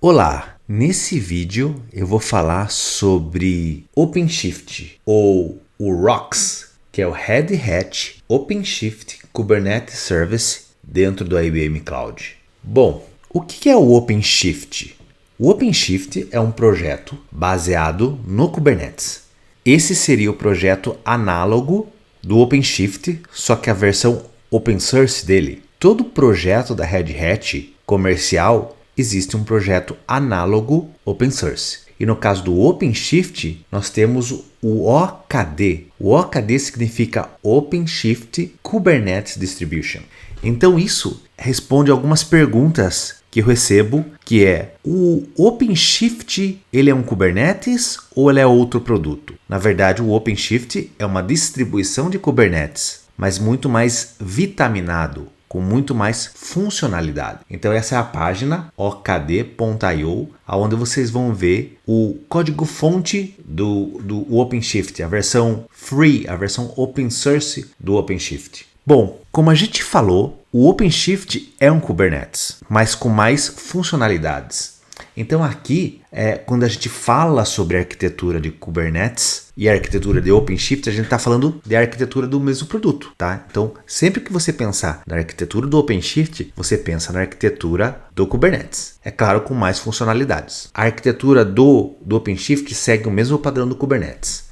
Olá! Nesse vídeo eu vou falar sobre OpenShift ou o ROX, que é o Red Hat OpenShift Kubernetes Service dentro do IBM Cloud. Bom, o que é o OpenShift? O OpenShift é um projeto baseado no Kubernetes. Esse seria o projeto análogo do OpenShift, só que a versão open source dele. Todo projeto da Red Hat comercial existe um projeto análogo open source. E no caso do OpenShift, nós temos o OKD. O OKD significa OpenShift Kubernetes Distribution. Então isso responde algumas perguntas que eu recebo, que é: o OpenShift ele é um Kubernetes ou ele é outro produto? Na verdade, o OpenShift é uma distribuição de Kubernetes, mas muito mais vitaminado, com muito mais funcionalidade. Então essa é a página okd.io, onde vocês vão ver o código-fonte do OpenShift, a versão free, a versão open source do OpenShift. Bom, como a gente falou, o OpenShift é um Kubernetes, mas com mais funcionalidades. Então aqui, quando a gente fala sobre a arquitetura de Kubernetes e a arquitetura de OpenShift, a gente está falando de arquitetura do mesmo produto, tá? Então, sempre que você pensar na arquitetura do OpenShift, você pensa na arquitetura do Kubernetes. É claro, com mais funcionalidades. A arquitetura do OpenShift segue o mesmo padrão do Kubernetes.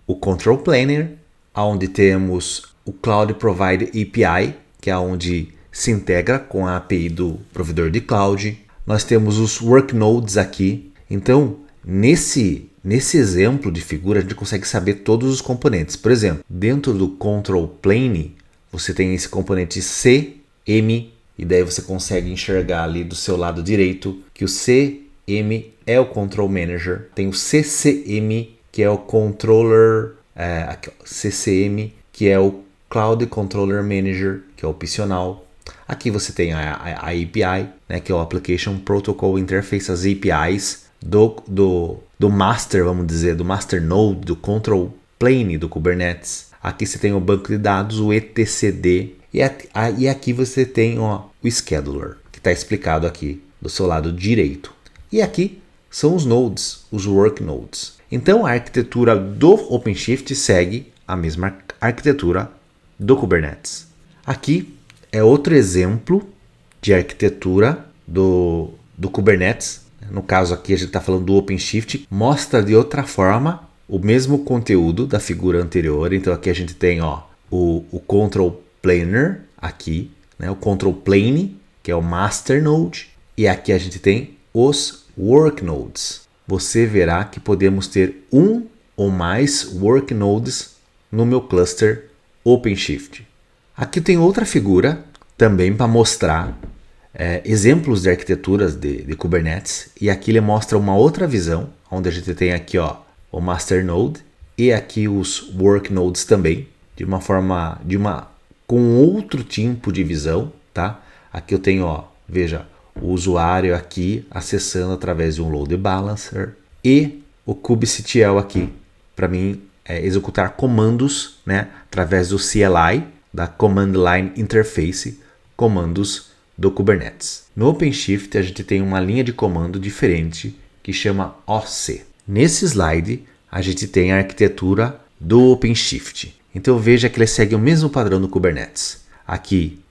O Control Planner, onde temos o Cloud Provider API, que é onde se integra com a API do provedor de cloud. Nós temos os worknodes aqui. Então, nesse exemplo de figura, a gente consegue saber todos os componentes. Por exemplo, dentro do Control Plane, você tem esse componente CM, e daí você consegue enxergar ali do seu lado direito que o CM é o Control Manager. Tem o CCM, que é o Controller, CCM, que é o Cloud Controller Manager, que é opcional. Aqui você tem a API, né, que é o Application Protocol Interface, as APIs do master, vamos dizer, do master node, do control plane do Kubernetes. Aqui você tem o banco de dados, o etcd, e aqui você tem o scheduler, que está explicado aqui do seu lado direito. E aqui são os nodes, os worknodes. Então a arquitetura do OpenShift segue a mesma arquitetura do Kubernetes. Aqui é outro exemplo de arquitetura do Kubernetes. No caso aqui a gente está falando do OpenShift. Mostra de outra forma o mesmo conteúdo da figura anterior. Então aqui a gente tem o Control Planner, aqui, né, o Control Plane, que é o Master Node. E aqui a gente tem os Worknodes. Você verá que podemos ter um ou mais Worknodes no meu cluster OpenShift. Aqui tem outra figura também para mostrar exemplos de arquiteturas de Kubernetes, e aqui ele mostra uma outra visão, onde a gente tem aqui o Master Node e aqui os Worknodes também, com outro tipo de visão, tá? Aqui eu tenho, veja, o usuário aqui acessando através de um load balancer e o kubectl aqui para mim executar comandos, né, através do CLI, da Command Line Interface, comandos do Kubernetes. No OpenShift a gente tem uma linha de comando diferente que chama OC. Nesse slide a gente tem a arquitetura do OpenShift. Então veja que ele segue o mesmo padrão do Kubernetes. Aqui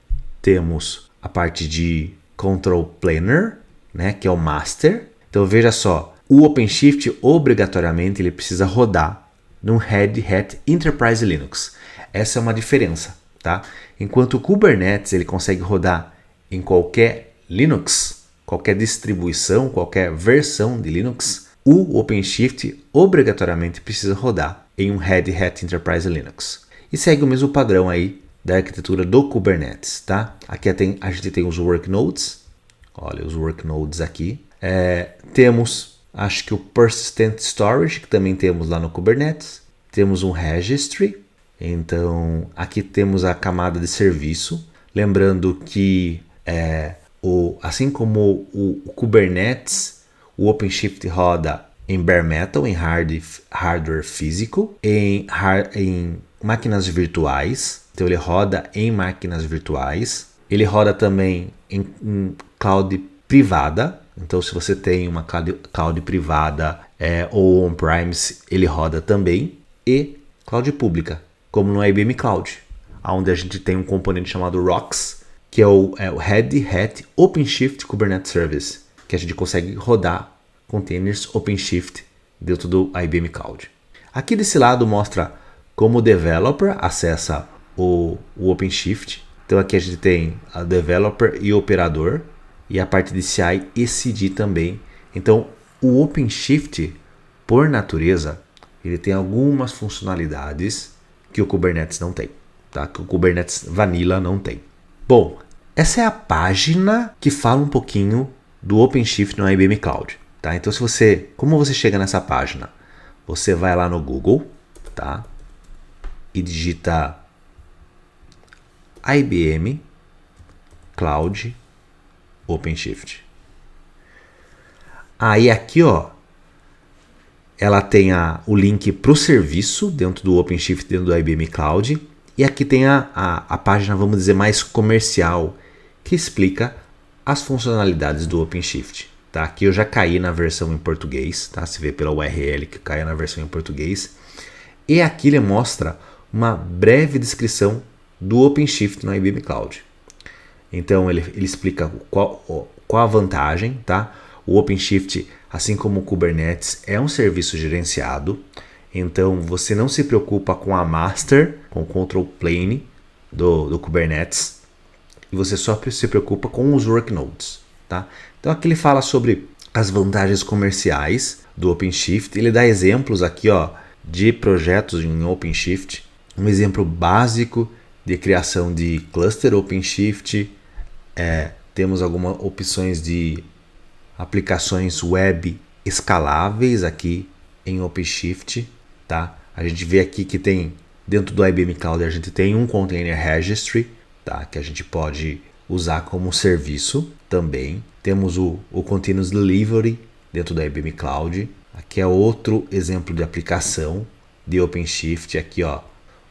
temos a parte de Control Planner, né, que é o Master. Então veja só, o OpenShift obrigatoriamente ele precisa rodar no Red Hat Enterprise Linux. Essa é uma diferença, tá? Enquanto o Kubernetes ele consegue rodar em qualquer Linux, qualquer distribuição, qualquer versão de Linux, o OpenShift obrigatoriamente precisa rodar em um Red Hat Enterprise Linux. E segue o mesmo padrão aí da arquitetura do Kubernetes, tá? Aqui a gente tem os worknodes. Olha os worknodes aqui. Temos, acho que o Persistent Storage, que também temos lá no Kubernetes. Temos um Registry. Então, aqui temos a camada de serviço. Lembrando que, assim como o Kubernetes, o OpenShift roda em bare metal, em hardware físico, em máquinas virtuais. Então, ele roda em máquinas virtuais. Ele roda também em cloud privada, Então, se você tem uma cloud privada ou on-premise, ele roda também. E cloud pública, como no IBM Cloud, onde a gente tem um componente chamado ROCs, que é o Red Hat OpenShift Kubernetes Service, que a gente consegue rodar containers OpenShift dentro do IBM Cloud. Aqui desse lado mostra como o developer acessa o OpenShift. Então aqui a gente tem a developer e o operador, e a parte de CI e CD também. Então o OpenShift, por natureza, ele tem algumas funcionalidades que o Kubernetes não tem, tá? Que o Kubernetes Vanilla não tem. Bom, essa é a página que fala um pouquinho do OpenShift no IBM Cloud, tá? Então como você chega nessa página? Você vai lá no Google, tá? E digita IBM Cloud OpenShift. Aí aqui, ó, ela tem o link para o serviço dentro do OpenShift, dentro do IBM Cloud. E aqui tem a página, vamos dizer, mais comercial, que explica as funcionalidades do OpenShift. Tá? Aqui eu já caí na versão em português, tá? Se vê pela URL que caiu na versão em português. E aqui ele mostra uma breve descrição do OpenShift no IBM Cloud. Então ele explica qual a vantagem, tá? O OpenShift, assim como o Kubernetes, é um serviço gerenciado. Então você não se preocupa com a master, com o control plane do Kubernetes. E você só se preocupa com os workloads, tá? Então aqui ele fala sobre as vantagens comerciais do OpenShift. Ele dá exemplos aqui, ó, de projetos em OpenShift. Um exemplo básico de criação de cluster OpenShift. Temos algumas opções de aplicações web escaláveis aqui em OpenShift, tá? A gente vê aqui que tem dentro do IBM Cloud, a gente tem um container registry, tá? Que a gente pode usar como serviço também. Temos o continuous delivery dentro do IBM Cloud. Aqui é outro exemplo de aplicação de OpenShift aqui, ó,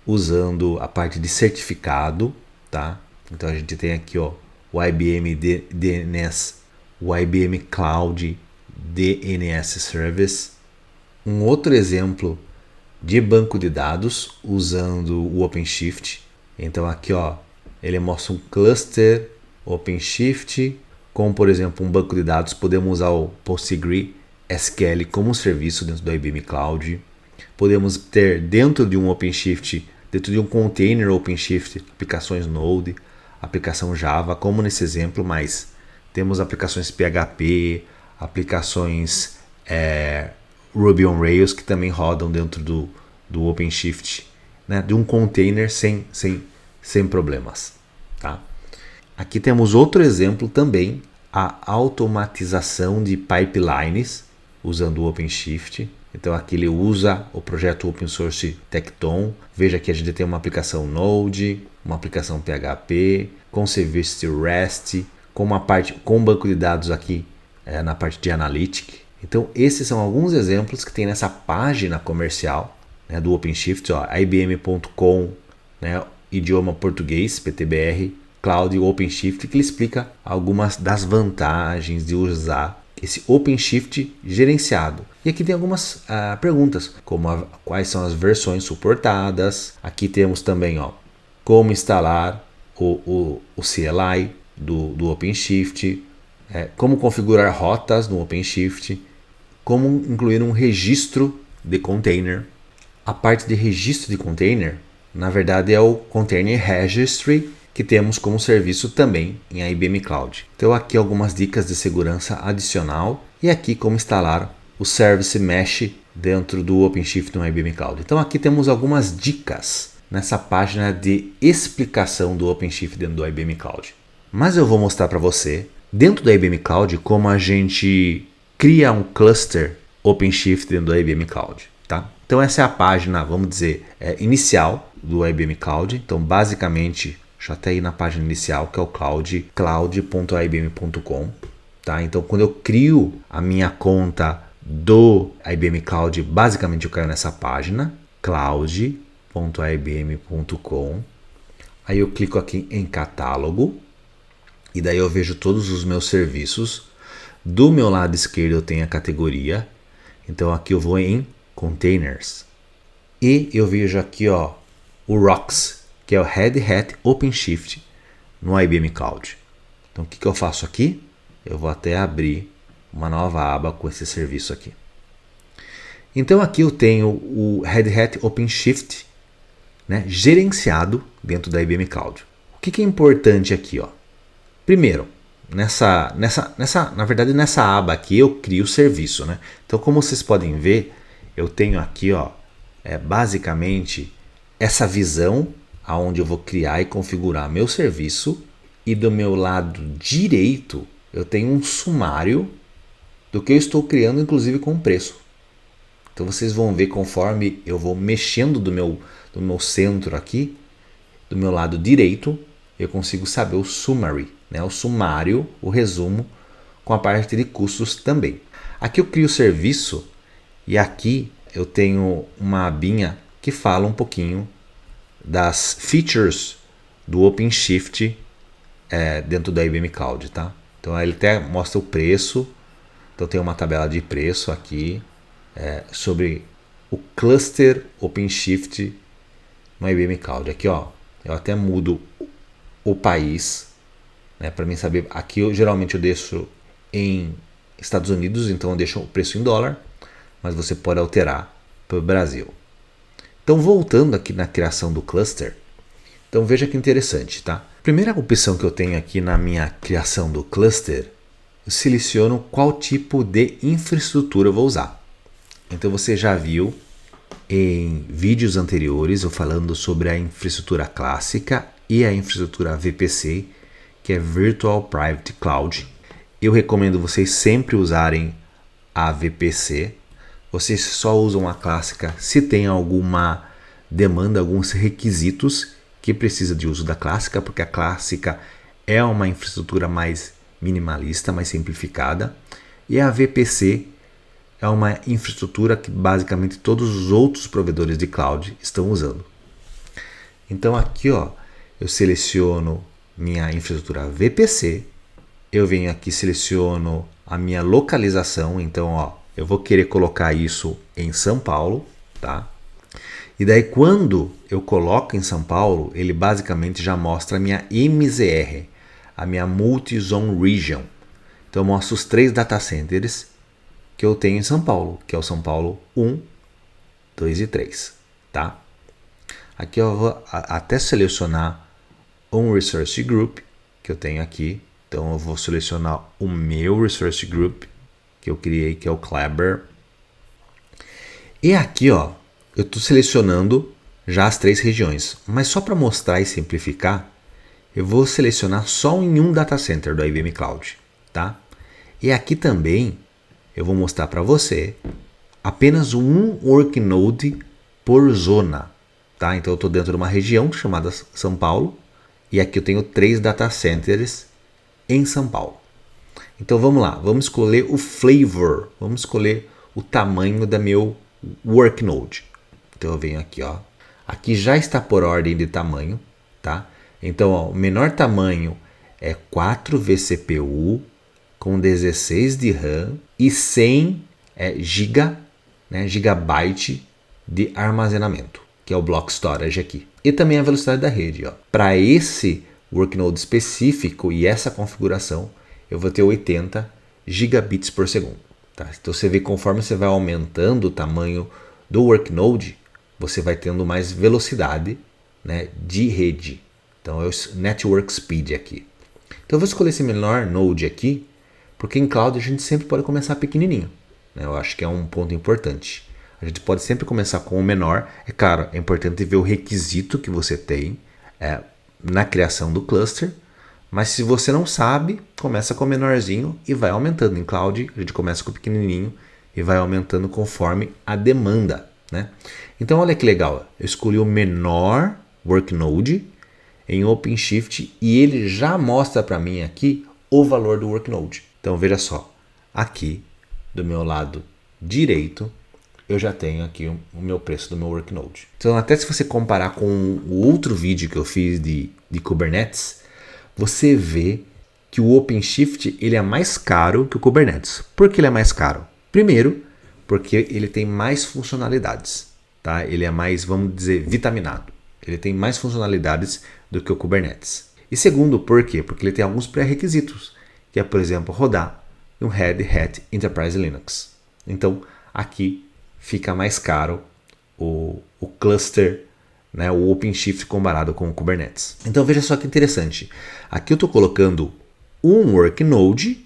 usando a parte de certificado, tá? Então a gente tem aqui, ó, o IBM DNS, o IBM Cloud DNS Service. Um outro exemplo de banco de dados usando o OpenShift. Então aqui, ó, ele mostra um cluster OpenShift, como por exemplo um banco de dados. Podemos usar o PostgreSQL como serviço dentro do IBM Cloud. Podemos ter dentro de um OpenShift, dentro de um container OpenShift, aplicações Node, aplicação Java, como nesse exemplo, mas temos aplicações PHP, aplicações Ruby on Rails que também rodam dentro do OpenShift, né? De um container sem problemas, tá? Aqui temos outro exemplo também, a automatização de pipelines usando o OpenShift. Então aqui ele usa o projeto open source Tekton. Veja que a gente tem uma aplicação Node, uma aplicação PHP, com serviço REST, com um banco de dados aqui na parte de Analytics. Então esses são alguns exemplos que tem nessa página comercial, né, do OpenShift, ó, ibm.com, né, idioma português, PTBR, Cloud OpenShift, que ele explica algumas das vantagens de usar esse OpenShift gerenciado. E aqui tem algumas perguntas, como quais são as versões suportadas. Aqui temos também, ó, como instalar o CLI do OpenShift, como configurar rotas no OpenShift, como incluir um registro de container. A parte de registro de container, na verdade, é o Container Registry, que temos como serviço também em IBM Cloud. Então aqui algumas dicas de segurança adicional e aqui como instalar o Service Mesh dentro do OpenShift no IBM Cloud. Então aqui temos algumas dicas nessa página de explicação do OpenShift dentro do IBM Cloud. Mas eu vou mostrar para você, dentro do IBM Cloud, como a gente cria um cluster OpenShift dentro do IBM Cloud, tá? Então essa é a página, vamos dizer, inicial do IBM Cloud. Então basicamente, deixa eu até ir na página inicial, que é o cloud.ibm.com, tá? Então quando eu crio a minha conta do IBM Cloud, basicamente eu caio nessa página, cloud.ibm.com. Aí eu clico aqui em catálogo e daí eu vejo todos os meus serviços. Do meu lado esquerdo eu tenho a categoria, então aqui eu vou em Containers. E eu vejo aqui ó, o ROX, que é o Red Hat OpenShift no IBM Cloud. Então o que eu faço aqui? Eu vou até abrir uma nova aba com esse serviço aqui. Então aqui eu tenho o Red Hat OpenShift, né, gerenciado dentro da IBM Cloud. O que é importante aqui? Ó? Primeiro, na verdade nessa aba aqui eu crio o serviço. Né? Então como vocês podem ver, eu tenho aqui ó, basicamente essa visão onde eu vou criar e configurar meu serviço, e do meu lado direito eu tenho um sumário do que eu estou criando, inclusive com preço. Então vocês vão ver conforme eu vou mexendo do meu centro aqui, do meu lado direito, eu consigo saber o summary, né? O sumário, o resumo, com a parte de custos também. Aqui eu crio o serviço e aqui eu tenho uma abinha que fala um pouquinho das features do OpenShift dentro da IBM Cloud, tá? Então ele até mostra o preço, então tem uma tabela de preço aqui sobre o cluster OpenShift no IBM Cloud. Aqui ó, eu até mudo o país, né, para mim saber. Aqui geralmente eu deixo em Estados Unidos, então eu deixo o preço em dólar, mas você pode alterar para o Brasil. Então voltando aqui na criação do cluster, então veja que interessante, tá? Primeira opção que eu tenho aqui na minha criação do cluster, eu seleciono qual tipo de infraestrutura eu vou usar. Então você já viu em vídeos anteriores eu falando sobre a infraestrutura clássica e a infraestrutura VPC, que é Virtual Private Cloud. Eu recomendo vocês sempre usarem a VPC. Vocês só usam a clássica se tem alguma demanda, alguns requisitos que precisa de uso da clássica, porque a clássica é uma infraestrutura mais minimalista, mais simplificada, e a VPC é uma infraestrutura que basicamente todos os outros provedores de cloud estão usando. Então aqui ó, eu seleciono minha infraestrutura VPC, eu venho aqui seleciono a minha localização, então ó, eu vou querer colocar isso em São Paulo, tá? E daí quando eu coloco em São Paulo, ele basicamente já mostra a minha MZR, a minha Multi-Zone Region. Então eu mostro os 3 data centers que eu tenho em São Paulo, que é o São Paulo 1, 2 e 3, tá? Aqui eu vou até selecionar um Resource Group que eu tenho aqui. Então eu vou selecionar o meu Resource Group que eu criei, que é o Kleber. E aqui ó, eu estou selecionando já as 3 regiões, mas só para mostrar e simplificar, eu vou selecionar só em um data center do IBM Cloud, tá? E aqui também eu vou mostrar para você apenas um worknode por zona, tá? Então eu estou dentro de uma região chamada São Paulo e aqui eu tenho 3 data centers em São Paulo. Então vamos lá, vamos escolher o flavor, vamos escolher o tamanho da meu worknode. Então eu venho aqui, ó. Aqui já está por ordem de tamanho, tá? Então, ó, o menor tamanho é 4 vCPU com 16 de RAM e 100 gigabyte de armazenamento, que é o block storage aqui. E também a velocidade da rede, ó. Para esse worknode específico e essa configuração, eu vou ter 80 gigabits por segundo. Tá? Então você vê, conforme você vai aumentando o tamanho do worknode, você vai tendo mais velocidade, né, de rede. Então é o network speed aqui. Então eu vou escolher esse menor node aqui, porque em cloud a gente sempre pode começar pequenininho, né? Eu acho que é um ponto importante. A gente pode sempre começar com o menor. É claro, é importante ver o requisito que você tem na criação do cluster. Mas se você não sabe, começa com o menorzinho e vai aumentando. Em cloud a gente começa com o pequenininho e vai aumentando conforme a demanda, né? Então olha que legal, eu escolhi o menor worknode em OpenShift e ele já mostra para mim aqui o valor do worknode. Então veja só, aqui do meu lado direito eu já tenho aqui o meu preço do meu worknode. Então até se você comparar com o outro vídeo que eu fiz de Kubernetes, você vê que o OpenShift ele é mais caro que o Kubernetes. Por que ele é mais caro? Primeiro, porque ele tem mais funcionalidades, tá? Ele é mais, vamos dizer, vitaminado. Ele tem mais funcionalidades do que o Kubernetes. E segundo, por quê? Porque ele tem alguns pré-requisitos, que é, por exemplo, rodar um Red Hat Enterprise Linux. Então, aqui fica mais caro o cluster, né, o OpenShift comparado com o Kubernetes. Então, veja só que interessante. Aqui eu estou colocando um worknode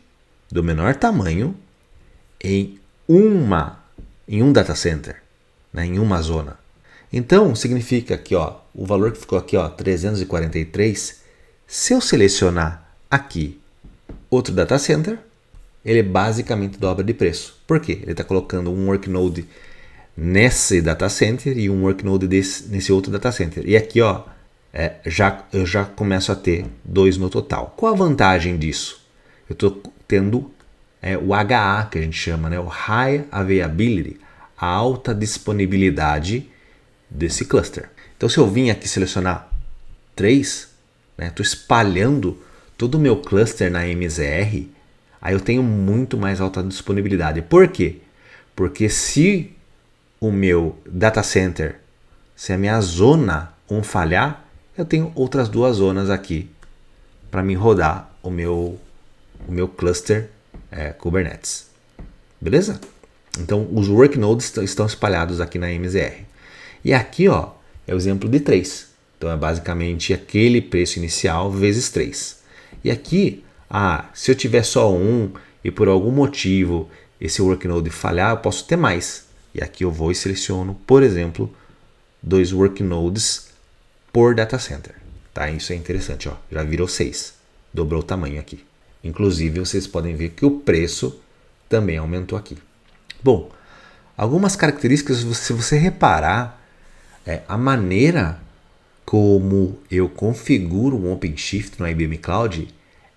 do menor tamanho em um data center, né, em uma zona. Então, significa que o valor que ficou aqui, 343, se eu selecionar aqui outro data center, ele basicamente dobra de preço. Por quê? Ele está colocando um worknode nesse data center e um worknode nesse outro data center. E aqui eu já começo a ter 2 no total. Qual a vantagem disso? Eu estou tendo o HA, que a gente chama, né? O High Availability, a alta disponibilidade desse cluster. Então, se eu vim aqui selecionar 3, estou espalhando todo o meu cluster na MZR, aí eu tenho muito mais alta disponibilidade. Por quê? Porque se o meu data center, se a minha zona 1 falhar, eu tenho outras 2 zonas aqui para me rodar o meu cluster Kubernetes. Beleza? Então, os worknodes estão espalhados aqui na MZR. E aqui é o exemplo de 3. Então, é basicamente aquele preço inicial vezes 3. E aqui, se eu tiver só um e por algum motivo esse worknode falhar, eu posso ter mais. E aqui eu vou e seleciono, por exemplo, 2 worknodes por data center. Tá? Isso é interessante. Já virou 6. Dobrou o tamanho aqui. Inclusive, vocês podem ver que o preço também aumentou aqui. Bom, algumas características, se você reparar, a maneira como eu configuro um OpenShift no IBM Cloud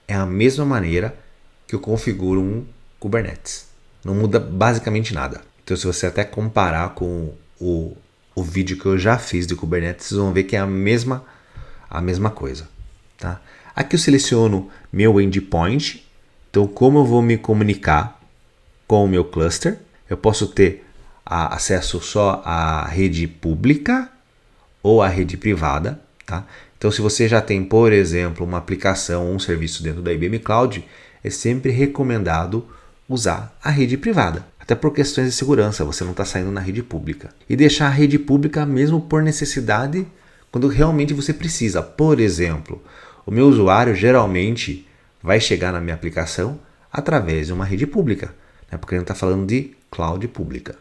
é a mesma maneira que eu configuro um Kubernetes. Não muda basicamente nada. Então, se você até comparar com o vídeo que eu já fiz de Kubernetes, vocês vão ver que é a mesma coisa. Tá? Aqui eu seleciono meu endpoint. Então, como eu vou me comunicar com o meu cluster? Eu posso ter acesso só à rede pública ou à rede privada. Tá? Então, se você já tem, por exemplo, uma aplicação ou um serviço dentro da IBM Cloud, é sempre recomendado usar a rede privada. Até por questões de segurança, você não está saindo na rede pública. E deixar a rede pública mesmo por necessidade, quando realmente você precisa. Por exemplo, o meu usuário geralmente vai chegar na minha aplicação através de uma rede pública, né? Porque a gente está falando de cloud pública.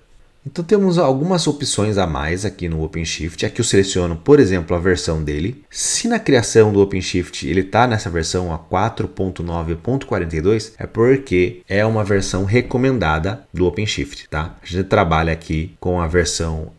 Então temos algumas opções a mais aqui no OpenShift. Aqui eu seleciono, por exemplo, a versão dele. Se na criação do OpenShift ele está nessa versão a 4.9.42, é porque é uma versão recomendada do OpenShift. Tá? A gente trabalha aqui com a versão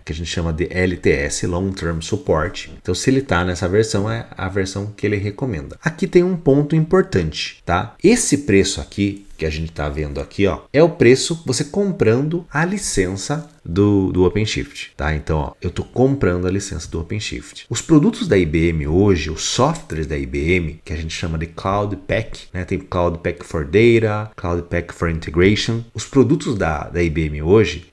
que a gente chama de LTS, Long Term Support. Então se ele está nessa versão, é a versão que ele recomenda. Aqui tem um ponto importante. Tá? Esse preço aqui que a gente está vendo aqui, é o preço você comprando a licença do OpenShift, tá? Então, eu estou comprando a licença do OpenShift. Os produtos da IBM hoje, os softwares da IBM, que a gente chama de Cloud Pak, né? Tem Cloud Pak for Data, Cloud Pak for Integration. Os produtos da IBM hoje,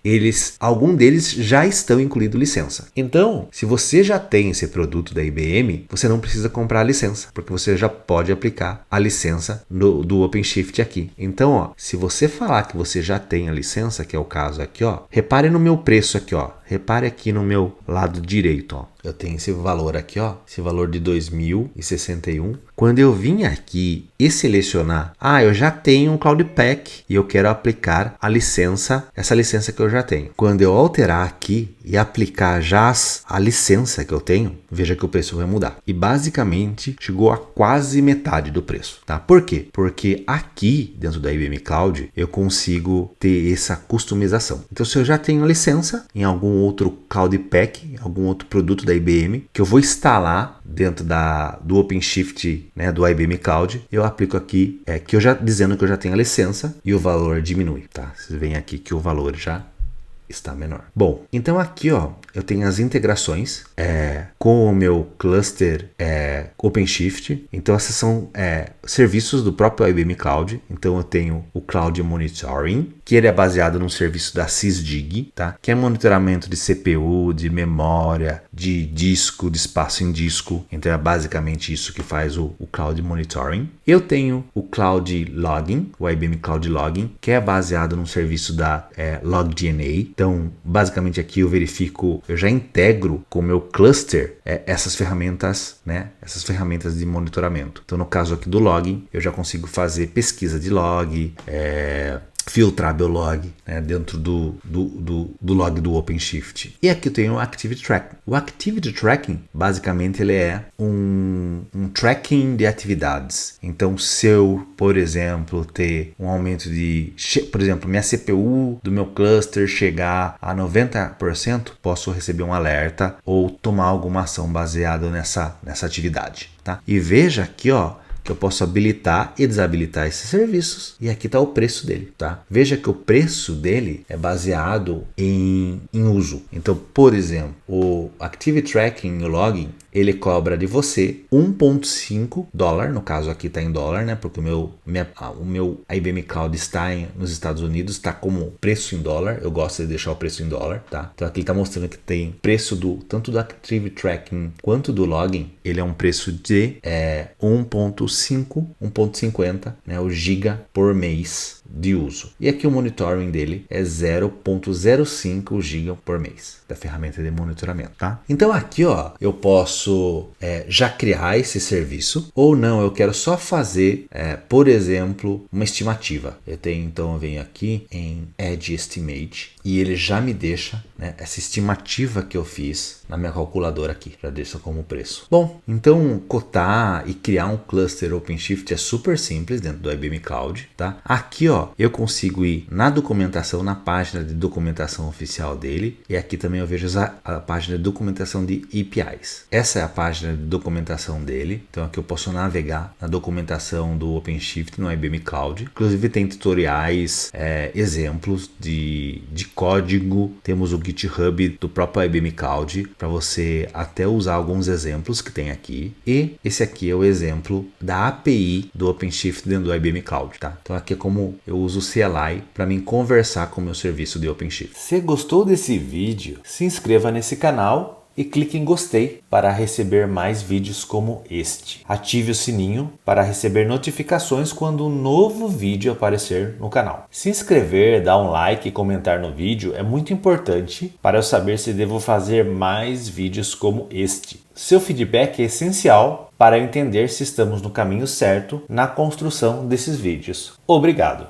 algum deles já estão incluindo licença. Então, se você já tem esse produto da IBM, você não precisa comprar a licença, porque você já pode aplicar a licença do OpenShift aqui. Então, se você falar que você já tem a licença, que é o caso aqui, repare no meu preço aqui, repare aqui no meu lado direito, eu tenho esse valor aqui, esse valor de 2.061. Quando eu vim aqui e selecionar, eu já tenho um Cloud Pak e eu quero aplicar a licença, essa licença que eu já tenho. Quando eu alterar aqui e aplicar já a licença que eu tenho, veja que o preço vai mudar. E basicamente chegou a quase metade do preço, tá? Por quê? Porque aqui dentro da IBM Cloud eu consigo ter essa customização. Então, se eu já tenho a licença em algum outro Cloud Pak, algum outro produto da IBM, que eu vou instalar dentro do OpenShift, né, do IBM Cloud, eu aplico aqui, dizendo que eu já tenho a licença e o valor diminui, tá? Vocês veem aqui que o valor já está menor. Bom, então aqui ó, eu tenho as integrações com o meu cluster OpenShift. Então essas são serviços do próprio IBM Cloud. Então eu tenho o Cloud Monitoring, que ele é baseado num serviço da Sysdig, tá? Que é monitoramento de CPU, de memória, de disco, de espaço em disco. Então é basicamente isso que faz o Cloud Monitoring. Eu tenho o Cloud Logging, o IBM Cloud Logging, que é baseado num serviço da LogDNA. Então, basicamente aqui eu já integro com o meu cluster essas ferramentas, né? Essas ferramentas de monitoramento. Então, no caso aqui do logging, eu já consigo fazer pesquisa de log, filtrar meu log, né, dentro do log do OpenShift. E aqui eu tenho o Activity Tracking. O Activity Tracking, basicamente, ele é um tracking de atividades. Então, se eu, por exemplo, ter um aumento por exemplo, minha CPU do meu cluster chegar a 90%, posso receber um alerta ou tomar alguma ação baseada nessa atividade, tá? E veja aqui, ó, que eu posso habilitar e desabilitar esses serviços. E aqui está o preço dele, tá? Veja que o preço dele é baseado em uso. Então, por exemplo, o Activity Tracking e o Logging, ele cobra de você $1.5, no caso aqui está em dólar, né? Porque o meu IBM Cloud está nos Estados Unidos, está como preço em dólar. Eu gosto de deixar o preço em dólar, tá? Então aqui ele está mostrando que tem preço tanto do Activity Tracking quanto do Logging. Ele é um preço de 1.50, né, o giga por mês de uso. E aqui o monitoring dele é 0.05 giga por mês da ferramenta de monitoramento, tá? Então aqui, ó, eu posso já criar esse serviço ou não, eu quero só fazer, por exemplo, uma estimativa. Então eu venho aqui em Edge Estimate e ele já me deixa, né, essa estimativa que eu fiz na minha calculadora aqui, já deixa como preço. Bom, então cotar e criar um cluster OpenShift é super simples dentro do IBM Cloud, tá? Aqui, ó, eu consigo ir na documentação, na página de documentação oficial dele, e aqui também eu vejo a página de documentação de APIs. Essa é a página de documentação dele, então aqui eu posso navegar na documentação do OpenShift no IBM Cloud. Inclusive tem tutoriais, exemplos de código, temos o GitHub do próprio IBM Cloud, para você até usar alguns exemplos que tem aqui, e esse aqui é o exemplo da API do OpenShift dentro do IBM Cloud, tá? Então aqui é como eu uso o CLI para mim conversar com o meu serviço de OpenShift. Se gostou desse vídeo, se inscreva nesse canal e clique em gostei para receber mais vídeos como este. Ative o sininho para receber notificações quando um novo vídeo aparecer no canal. Se inscrever, dar um like e comentar no vídeo é muito importante para eu saber se devo fazer mais vídeos como este. Seu feedback é essencial para eu entender se estamos no caminho certo na construção desses vídeos. Obrigado!